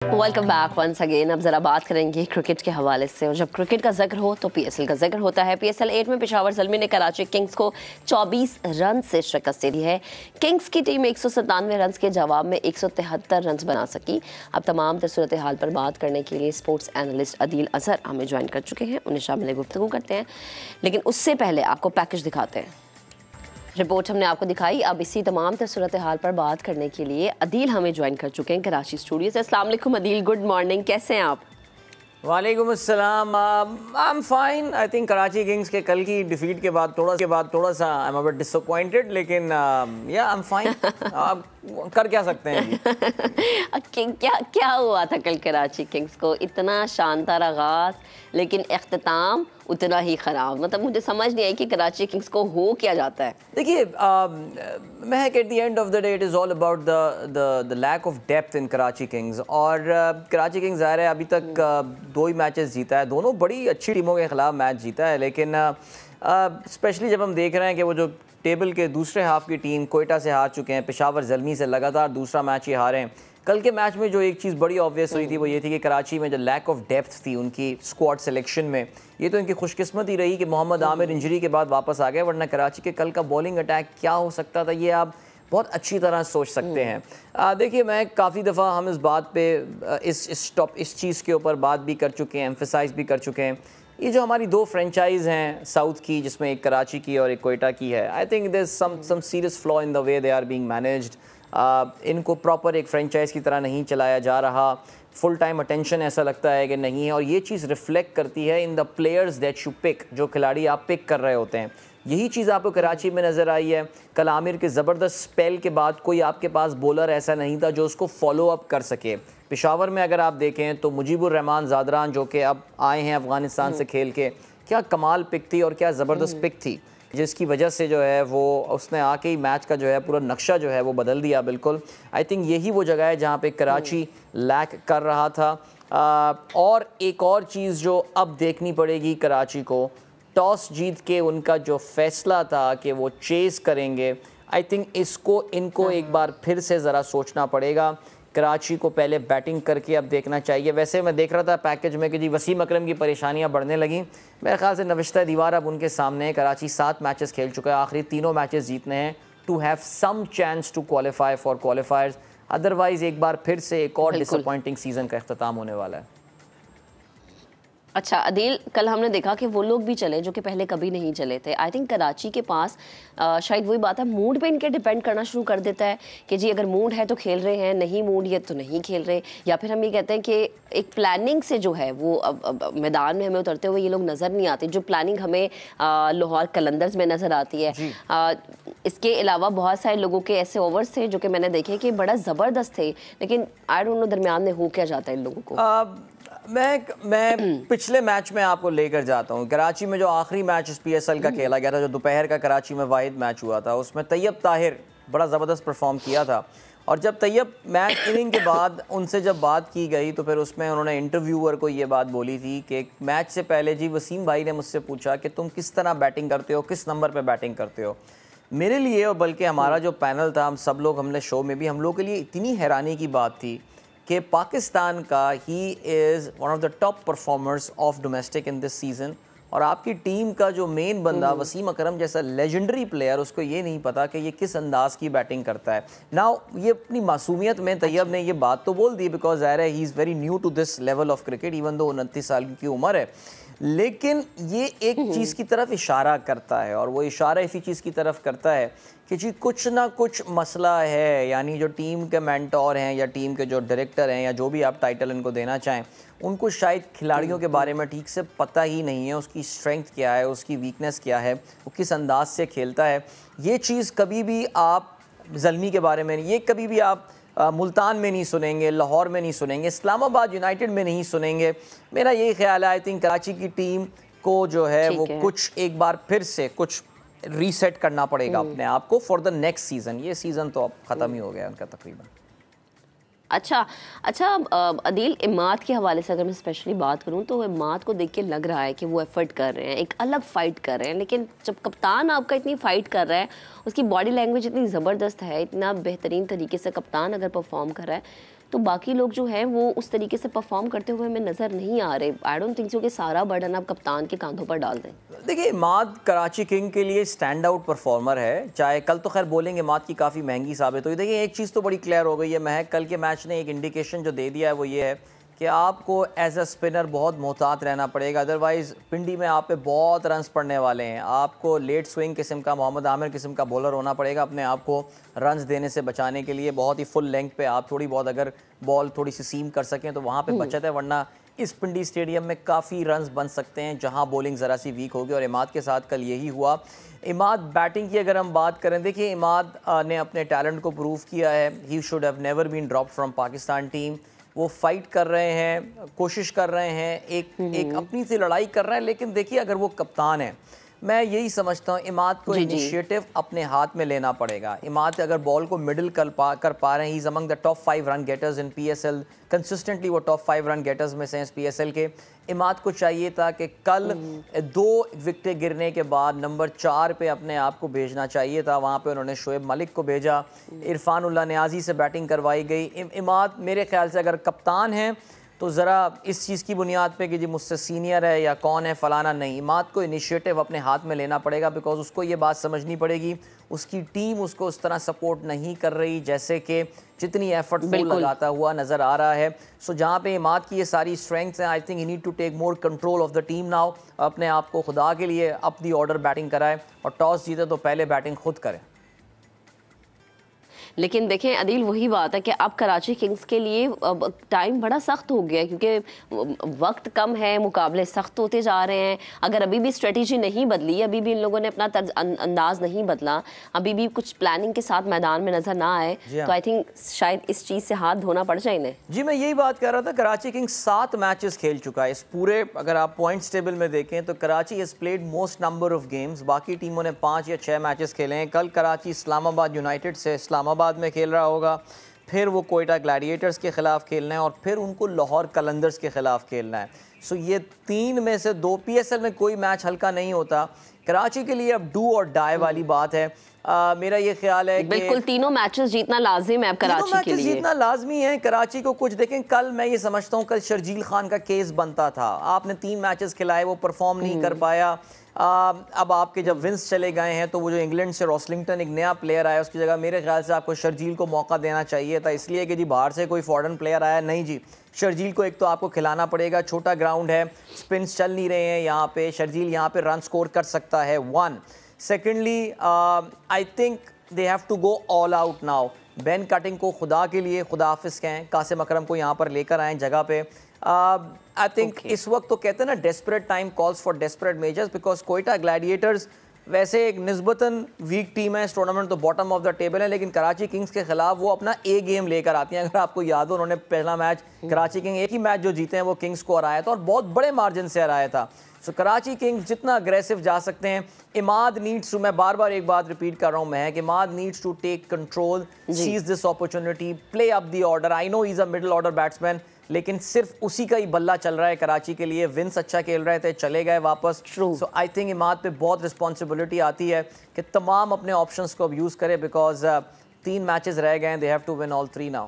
Welcome back once again. अब जरा बात करेंगे क्रिकेट के हवाले से, और जब क्रिकेट का जिक्र हो तो पीएसएल का जिक्र होता है। पीएसएल 8 में पेशावर ज़ल्मी ने कराची किंग्स को 24 रन से शिकस्त दे दी है। किंग्स की टीम 197 रन के जवाब में 173 रन बना सकी। अब तमाम सूरत हाल पर बात करने के लिए स्पोर्ट्स एनालिस्ट अदील अजहर हमें ज्वाइन कर चुके हैं, उन्हें शामिल गुफ्तगू करते हैं। लेकिन उससे पहले आपको पैकेज दिखाते हैं। रिपोर्ट हमने आपको दिखाई। अब इसी तमाम सूरत हाल पर बात करने के लिए अदील हमें ज्वाइन कर चुके हैं कराची स्टूडियो से। अस्सलाम वालेकुम अदील, गुड मॉर्निंग, कैसे हैं आप? वालेकुम अस्सलाम, I am fine. I think Karachi Kings के कल की डिफीट के बाद थोड़ा सा I am a bit disappointed, लेकिन या आई एम फाइन। आप कर क्या सकते हैं क्या हुआ था कल कराची किंग्स को? इतना शानदार आगाज लेकिन इख्तिताम उतना ही ख़राब। मतलब मुझे समझ नहीं आई कि कराची किंग्स को हो क्या जाता है। देखिए Mahak, at the end of the day it is all about the lack of depth in Karachi Kings. और कराची किंग्स ज़ाहिर है अभी तक 2 ही मैचेस जीता है, दोनों बड़ी अच्छी टीमों के ख़िलाफ़ मैच जीता है। लेकिन स्पेशली जब हम देख रहे हैं कि वो जो टेबल के दूसरे हाफ की टीम कोयटा से हार चुके हैं, पेशावर ज़ल्मी से लगातार दूसरा मैच ही हारे हैं। कल के मैच में जो एक चीज़ बड़ी ऑब्वियस हुई थी वो ये थी कि कराची में जो लैक ऑफ डेप्थ थी उनकी स्क्वाड सिलेक्शन में, ये तो इनकी खुशकिस्मती रही कि मोहम्मद आमिर इंजरी के बाद वापस आ गए, वरना कराची के कल का बॉलिंग अटैक क्या हो सकता था ये आप बहुत अच्छी तरह सोच सकते हैं। देखिए मैं काफ़ी दफ़ा हम इस बात पे इस चीज़ के ऊपर बात भी कर चुके हैं, एम्फेसाइज भी कर चुके हैं। ये जो हमारी 2 फ्रेंचाइज हैं साउथ की, जिसमें एक कराची की और एक कोयटा की है, I think there is some serious flaw in the way they are being managed. इनको प्रॉपर एक फ्रेंचाइज की तरह नहीं चलाया जा रहा, फुल टाइम अटेंशन ऐसा लगता है कि नहीं है, और ये चीज़ रिफ्लेक्ट करती है in the players that you pick, जो खिलाड़ी आप पिक कर रहे होते हैं। यही चीज़ आपको कराची में नज़र आई है। कल आमिर के ज़बरदस्त स्पेल के बाद कोई आपके पास बॉलर ऐसा नहीं था जो उसको फॉलो अप कर सके। पेशावर में अगर आप देखें तो मुजीबुर रहमान ज़ादरान, जो कि अब आए हैं अफ़गानिस्तान से खेल के, क्या कमाल पिक थी और क्या ज़बरदस्त पिक थी, जिसकी वजह से जो है वो उसने आके ही मैच का जो है पूरा नक्शा जो है वो बदल दिया बिल्कुल। आई थिंक यही वो जगह है जहाँ पे कराची लैक कर रहा था। और एक और चीज़ जो अब देखनी पड़ेगी कराची को, टॉस जीत के उनका जो फैसला था कि वो चेस करेंगे, आई थिंक इनको एक बार फिर से ज़रा सोचना पड़ेगा। कराची को पहले बैटिंग करके अब देखना चाहिए। वैसे मैं देख रहा था पैकेज में कि जी वसीम अकरम की परेशानियां बढ़ने लगी। मेरे ख्याल से नविश्ता दीवार अब उनके सामने है। कराची 7 मैचेस खेल चुका है, आखिरी 3 मैचेस जीतने हैं to have some chance to qualify for qualifiers. Otherwise एक बार फिर से एक और डिसअपॉइंटिंग सीज़न का अख्ताम होने वाला है। अच्छा अदील, कल हमने देखा कि वो लोग भी चले जो कि पहले कभी नहीं चले थे। आई थिंक कराची के पास शायद वही बात है, मूड पे इनके डिपेंड करना शुरू कर देता है कि जी अगर मूड है तो खेल रहे हैं, नहीं मूड है तो नहीं खेल रहे। या फिर हम ये कहते हैं कि एक प्लानिंग से जो है वो अब मैदान में हमें उतरते हुए ये लोग नज़र नहीं आते, जो प्लानिंग हमें लाहौर कलंदर्स में नज़र आती है। इसके अलावा बहुत सारे लोगों के ऐसे ओवर्स थे जो कि मैंने देखे कि बड़ा ज़बरदस्त थे, लेकिन आई डोंट नो दरमियान में हो क्या जाता है इन लोगों को। मैं पिछले मैच में आपको लेकर जाता हूँ। कराची में जो आखिरी मैच इस पीएसएल का खेला गया था, जो दोपहर का कराची में वाहिद मैच हुआ था, उसमें तैयब ताहिर बड़ा ज़बरदस्त परफॉर्म किया था। और जब तैयब मैच इनिंग के बाद उनसे जब बात की गई तो फिर उसमें उन्होंने इंटरव्यूअर को ये बात बोली थी कि मैच से पहले जी वसीम भाई ने मुझसे पूछा कि तुम किस तरह बैटिंग करते हो, किस नंबर पर बैटिंग करते हो। मेरे लिए और बल्कि हमारा जो पैनल था, हम सब लोग, हमने शो में भी, हम लोग के लिए इतनी हैरानी की बात थी कि पाकिस्तान का he is one of the top performers of domestic in this season, और आपकी टीम का जो मेन बंदा वसीम अकरम जैसा लेजेंडरी प्लेयर, उसको ये नहीं पता कि ये किस अंदाज की बैटिंग करता है। नाउ ये अपनी मासूमियत में तैयब ने ये बात तो बोल दी, बिकॉज ज़ाहिर है he is very new to this level of cricket, even though 29 साल की उम्र है। लेकिन ये एक चीज़ की तरफ इशारा करता है, और वो इशारा इसी चीज़ की तरफ करता है कि जी कुछ ना कुछ मसला है। यानी जो टीम के मेंटोर हैं या टीम के जो डायरेक्टर हैं या जो भी आप टाइटल इनको देना चाहें, उनको शायद खिलाड़ियों के बारे में ठीक से पता ही नहीं है, उसकी स्ट्रेंथ क्या है, उसकी वीकनेस क्या है, वो किस अंदाज से खेलता है। ये चीज़ कभी भी आप ज़ल्मी के बारे में नहीं, ये कभी भी आप मुल्तान में नहीं सुनेंगे, लाहौर में नहीं सुनेंगे, इस्लामाबाद यूनाइटेड में नहीं सुनेंगे। मेरा यही ख्याल है, आई थिंक कराची की टीम को जो है वो कुछ एक बार फिर से कुछ रीसेट करना पड़ेगा अपने आप को फॉर द नेक्स्ट सीज़न। ये सीज़न तो अब ख़त्म ही हो गया उनका तकरीबन। अच्छा अदील, इमाद के हवाले से अगर मैं स्पेशली बात करूं तो इमाद को देख के लग रहा है कि वो एफर्ट कर रहे हैं, एक अलग फ़ाइट कर रहे हैं। लेकिन जब कप्तान आपका इतनी फ़ाइट कर रहा है, उसकी बॉडी लैंग्वेज इतनी ज़बरदस्त है, इतना बेहतरीन तरीके से कप्तान अगर परफॉर्म कर रहा है, तो बाकी लोग जो है वो उस तरीके से परफॉर्म करते हुए हमें नज़र नहीं आ रहे। आई डोंट थिंक सो कि सारा बर्डन आप कप्तान के कांधों पर डाल दें। देखिए इमाद कराची किंग के लिए स्टैंड आउट परफॉर्मर है, चाहे कल तो खैर बोलेंगे इमाद की काफ़ी महंगी साबित हुई। देखिए एक चीज़ तो बड़ी क्लियर हो गई है महक, कल के मैच ने एक इंडिकेशन जो दे दिया है वो ये है कि आपको एज अ स्पिनर बहुत मोहतात रहना पड़ेगा, अदरवाइज़ पिंडी में आप पे बहुत रन्स पड़ने वाले हैं। आपको लेट स्विंग किस्म का, मोहम्मद आमिर किस्म का बॉलर होना पड़ेगा अपने आप को रन्स देने से बचाने के लिए। बहुत ही फुल लेंथ पे आप थोड़ी बहुत अगर बॉल थोड़ी सी सीम कर सकें तो वहाँ पे बचत है, वरना इस पिंडी स्टेडियम में काफ़ी रन्स बन सकते हैं जहाँ बॉलिंग ज़रा सी वीक होगी, और इमाद के साथ कल यही हुआ। इमाद बैटिंग की अगर हम बात करें, देखिए इमाद ने अपने टैलेंट को प्रूव किया है। He should have never been dropped from Pakistan team. वो फाइट कर रहे हैं, कोशिश कर रहे हैं, एक अपनी सी लड़ाई कर रहे हैं। लेकिन देखिए अगर वो कप्तान है, मैं यही समझता हूँ इमाद को इनिशिएटिव अपने हाथ में लेना पड़ेगा। इमाद अगर बॉल को मिडिल कर पा रहे हैं, he is among the top 5 run getters in PSL, consistently वो टॉप 5 रन गेटर्स में से हैं पीएसएल के। इमाद को चाहिए था कि कल 2 विकेटें गिरने के बाद नंबर 4 पे अपने आप को भेजना चाहिए था। वहाँ पे उन्होंने शोएब मलिक को भेजा, इरफान उल्लाह नियाज़ी से बैटिंग करवाई गई। इमाद मेरे ख्याल से अगर कप्तान हैं तो ज़रा इस चीज़ की बुनियाद पे कि जी मुझसे सीनियर है या कौन है फलाना नहीं, इमाद को इनिशिएटिव अपने हाथ में लेना पड़ेगा, बिकॉज उसको ये बात समझनी पड़ेगी उसकी टीम उसको उस तरह सपोर्ट नहीं कर रही जैसे कि जितनी एफर्ट वो लगाता हुआ नज़र आ रहा है। सो जहाँ पे इमाद की ये सारी स्ट्रेंथ्स हैं, I think he need to take more control of the team now. अपने आप को खुदा के लिए अप दी ऑर्डर बैटिंग कराए, और टॉस जीते तो पहले बैटिंग खुद करें। लेकिन देखें अदील, वही बात है कि अब कराची किंग्स के लिए टाइम बड़ा सख्त हो गया है, क्योंकि वक्त कम है, मुकाबले सख्त होते जा रहे हैं। अगर अभी भी स्ट्रेटजी नहीं बदली, अभी भी इन लोगों ने अपना अंदाज नहीं बदला, अभी भी कुछ प्लानिंग के साथ मैदान में नजर ना आए, तो आई थिंक शायद इस चीज़ से हाथ धोना पड़ जाए इन्हें। जी मैं यही बात कर रहा था, कराची किंग्स 7 मैचेस खेल चुका है इस पूरे, अगर आप पॉइंट्स टेबल में देखें तो Karachi has played most number of games. बाकी टीमों ने 5 या 6 मैचेस खेले हैं। कल कराची इस्लामाबाद यूनाइटेड से इस्लामाबाद में खेल रहा होगा, फिर वो कोयटा ग्लैडिएटर्स के खिलाफ खेलना है, और फिर उनको लाहौर कलंदर्स के खिलाफ खेलना है। सो ये 3 में से 2, पीएसएल में कोई मैच हल्का नहीं होता कराची के लिए। अब डू और डाई वाली बात है। मेरा ये ख्याल है कि बिल्कुल तीनों मैचेस जीतना लाजिम है अब कराची के लिए, जीतना लाजमी है कराची को। कुछ देखें, कल मैं ये समझता हूँ कल शर्जील खान का केस बनता था। आपने 3 मैचेस खिलाए, वो परफॉर्म नहीं कर पाया। अब आपके जब विंस चले गए हैं तो वो जो इंग्लैंड से रॉसलिंगटन एक नया प्लेयर आया, उसकी जगह मेरे ख्याल से आपको शर्जील को मौका देना चाहिए था। इसलिए कि जी बाहर से कोई फॉरेन प्लेयर आया नहीं जी, शर्जील को एक तो आपको खिलाना पड़ेगा। छोटा ग्राउंड है, स्पिन्स चल नहीं रहे हैं यहाँ पे, शर्जील यहाँ पे रन स्कोर कर सकता है। 1 secondly I think they have to go all out now. Ben Cutting को खुदा के लिए खुदा हाफिज़ कहें, कासिम अकरम को यहाँ पर लेकर आएँ जगह पे। आई थिंक इस वक्त तो कहते हैं ना desperate time calls for desperate measures, because Quetta Gladiators वैसे एक निस्बतन वीक टीम है इस टूर्नामेंट, तो बॉटम ऑफ द टेबल है, लेकिन कराची किंग्स के खिलाफ वो अपना ए गेम लेकर आती हैं। अगर आपको याद हो, उन्होंने पहला मैच कराची किंग एक ही मैच जो जीते हैं वो किंग्स को हराया था, और बहुत बड़े मार्जिन से हराया था। सो कराची किंग्स जितना अग्रेसिव जा सकते हैं, इमाद नीड्स टू, मैं बार बार एक बात रिपीट कर रहा हूँ मैं, कि Imad needs to take control, seize this opportunity, play up the order. I know he is a middle order batsman, लेकिन सिर्फ उसी का ही बल्ला चल रहा है कराची के लिए। विंस अच्छा खेल रहे थे, चले गए वापस। सो आई थिंक इमाद पे बहुत रिस्पॉन्सिबिलिटी आती है कि तमाम अपने ऑप्शंस को अब यूज़ करे, बिकॉज 3 मैचेस रह गए हैं, they have to win all 3 now.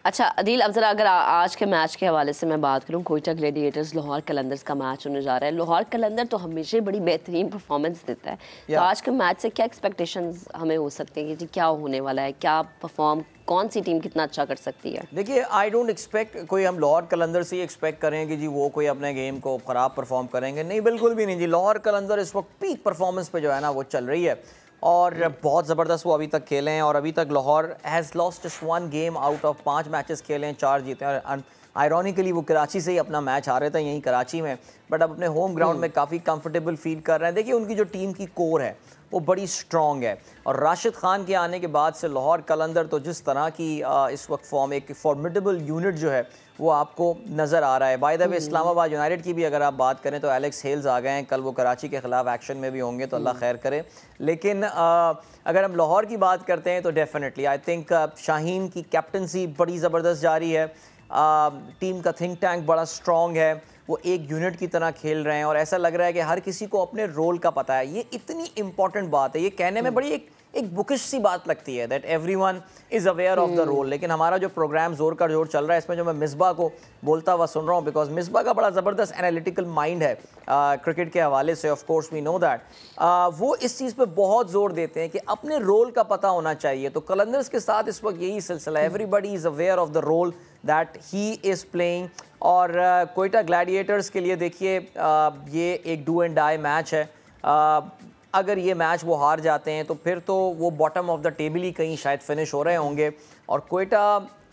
अच्छा अदील, अब जरा अगर आज के मैच के हवाले से मैं बात करूं, कोयटा ग्लैडिएटर्स लाहौर कलंदर्स का मैच होने जा रहा है। लाहौर कलंदर तो हमेशा बड़ी बेहतरीन परफॉर्मेंस देता है, तो आज के मैच से क्या एक्सपेक्टेशंस हमें हो सकते हैं कि जी क्या होने वाला है, क्या परफॉर्म, कौन सी टीम कितना अच्छा कर सकती है? देखिए आई डोंट एक्सपेक्ट कोई हम लाहौर कलंदर से ही एक्सपेक्ट करें कि जी वो कोई अपने गेम को ख़राब परफॉर्म करेंगे, नहीं बिल्कुल भी नहीं जी। लाहौर कलंदर इस वक्त पीक परफॉर्मेंस पे जो है ना वो चल रही है, और बहुत ज़बरदस्त वो अभी तक खेले हैं। और अभी तक Lahore has lost just 1 game out of 5 matches खेले हैं, 4 जीते हैं। और आयरॉनिकली वो कराची से ही अपना मैच हारे थे यहीं कराची में, बट अब अपने होम ग्राउंड में काफ़ी कंफर्टेबल फील कर रहे हैं। देखिए उनकी जो टीम की कोर है वो बड़ी स्ट्रॉन्ग है, और राशिद खान के आने के बाद से लाहौर कलंदर तो जिस तरह की इस वक्त फॉर्म, एक फॉर्मिडेबल यूनिट जो है वो आपको नज़र आ रहा है। By the way Islamabad United की भी अगर आप बात करें तो एलेक्स हेल्स आ गए हैं, कल वो कराची के ख़िलाफ़ एक्शन में भी होंगे, तो अल्लाह खैर करे। लेकिन अगर हम लाहौर की बात करते हैं तो डेफिनेटली आई थिंक शाहीन की कैप्टनसी बड़ी ज़बरदस्त जारी है, टीम का थिंक टैंक बड़ा स्ट्रॉन्ग है, वो एक यूनिट की तरह खेल रहे हैं, और ऐसा लग रहा है कि हर किसी को अपने रोल का पता है। ये इतनी इंपॉर्टेंट बात है, ये कहने में बड़ी एक एक बुकिश सी बात लगती है that everyone is aware of the role. लेकिन हमारा जो प्रोग्राम जोर का जोर चल रहा है इसमें जो मैं मिसबा को बोलता हुआ सुन रहा हूँ, बिकॉज मिसबा का बड़ा ज़बरदस्त एनालिटिकल माइंड है क्रिकेट के हवाले से, of course we know that. वो इस चीज़ पे बहुत जोर देते हैं कि अपने रोल का पता होना चाहिए। तो कलंदर्स के साथ इस वक्त यही सिलसिला है, everybody is aware of the role that he is playing. और कोयटा ग्लैडिएटर्स के लिए देखिए ये एक डू एंड डाई मैच है। अगर ये मैच वो हार जाते हैं तो फिर तो वो बॉटम ऑफ द टेबल ही कहीं शायद फिनिश हो रहे होंगे। और कोयटा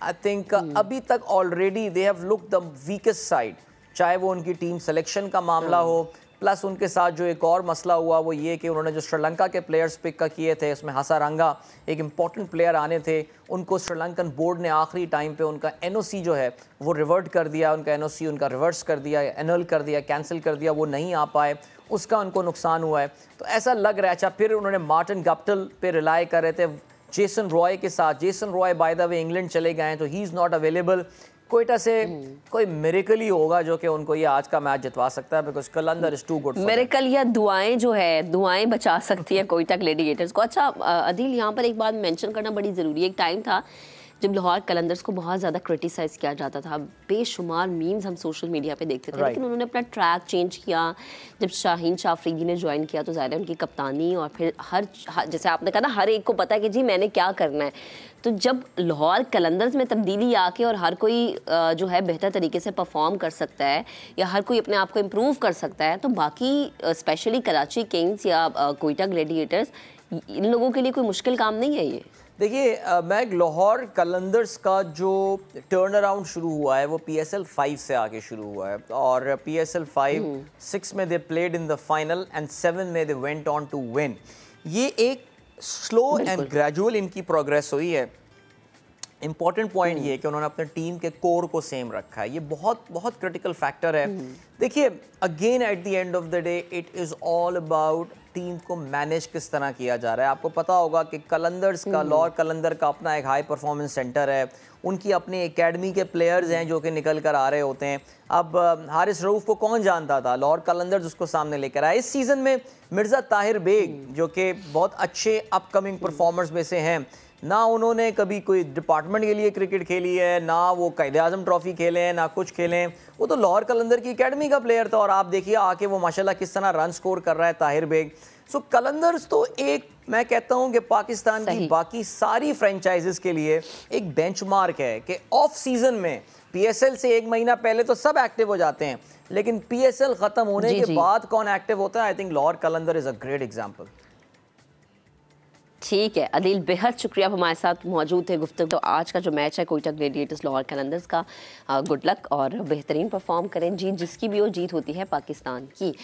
आई थिंक अभी तक already they have look the weakest side, चाहे वो उनकी टीम सिलेक्शन का मामला हो, प्लस उनके साथ जो एक और मसला हुआ वो ये कि उन्होंने जो श्रीलंका के प्लेयर्स पिक किए थे उसमें हसारंगा एक इम्पॉर्टेंट प्लेयर आने थे, उनको श्रीलंकन बोर्ड ने आखिरी टाइम पे उनका एनओसी जो है वो रिवर्ट कर दिया, उनका एनओसी उनका रिवर्स कर दिया, एनुअल कर दिया, कैंसिल कर दिया, वो नहीं आ पाए, उसका उनको नुकसान हुआ है। तो ऐसा लग रहा है। अच्छा, फिर उन्होंने मार्टिन गप्टिल पे रिलाई कर रहे थे जेसन रॉय के साथ। Jason Roy by the way England चले गए हैं तो he is not available. Quetta से कोई मिरेकल ही होगा जो कि उनको ये आज का मैच जितवा सकता है, because Qalandar is too good. Miracle या दुआएं जो है, दुआएं बचा सकती है कोयटा ग्लैडिएटर्स को। अच्छा अदिल, यहाँ पर एक बात मेंशन करना बड़ी ज़रूरी है। एक टाइम था जब लाहौर कलंदर्स को बहुत ज़्यादा क्रिटिसाइज किया जाता था, बेशुमार मीम्स हम सोशल मीडिया पे देखते थे, लेकिन उन्होंने अपना ट्रैक चेंज किया। जब शाहीन शाह अफरीदी ने ज्वाइन किया तो ज़ाहिर है उनकी कप्तानी और फिर हर जैसे आपने कहा ना, हर एक को पता है कि जी मैंने क्या करना है। तो जब लाहौर कलंदर्स में तब्दीली आके और हर कोई जो है बेहतर तरीके से परफॉर्म कर सकता है या हर कोई अपने आप को इम्प्रूव कर सकता है, तो बाकी स्पेशली कराची किंग्स या कोयटा ग्लैडिएटर्स, इन लोगों के लिए कोई मुश्किल काम नहीं है ये। देखिए मैं लाहौर कलंदर्स का जो टर्न अराउंड शुरू हुआ है वो PSL 5 से आके शुरू हुआ है। और PSL 5 6 में they played in the final and 7 में they went on to win. ये एक स्लो एंड ग्रेजुअल इनकी प्रोग्रेस हुई है। इंपॉर्टेंट पॉइंट ये है कि उन्होंने अपने टीम के कोर को सेम रखा है, ये बहुत बहुत क्रिटिकल फैक्टर है। देखिए again eight the end of the day it is all about team को मैनेज किस तरह किया जा रहा है। आपको पता होगा कि कलंदर्स का, लाहौर कलंदर का अपना एक हाई परफॉर्मेंस सेंटर है, उनकी अपनी एकेडमी के प्लेयर्स हैं जो कि निकल कर आ रहे होते हैं। अब हारिस रऊफ को कौन जानता था, लाहौर कलंदर्स उसको सामने लेकर आया। इस सीज़न में मिर्ज़ा ताहिर बेग जो कि बहुत अच्छे अपकमिंग परफॉर्मर्स में से हैं, ना उन्होंने कभी कोई डिपार्टमेंट के लिए क्रिकेट खेली है, ना वो कायदे-आज़म ट्रॉफी खेले हैं, ना कुछ खेले हैं, वो तो लाहौर कलंदर की एकेडमी का प्लेयर था। और आप देखिए आके वो माशाल्लाह किस तरह रन स्कोर कर रहा है ताहिर बेग। सो कलंदर्स तो एक, मैं कहता हूं कि पाकिस्तान की बाकी सारी फ्रेंचाइजेस के लिए एक बेंचमार्क है कि ऑफ सीजन में PSL से एक महीना पहले तो सब एक्टिव हो जाते हैं, लेकिन PSL खत्म होने के बाद कौन एक्टिव होता है, I think Lahore Qalandar is a great example. ठीक है अदिल, बेहद शुक्रिया हमारे साथ मौजूद थे गुफ्तगू। तो आज का जो मैच है कोयटा ग्लैडिएटर्स लाहौर कलंदर्स का, गुड लक और बेहतरीन परफॉर्म करें। जीत जिसकी भी हो, जीत होती है पाकिस्तान की।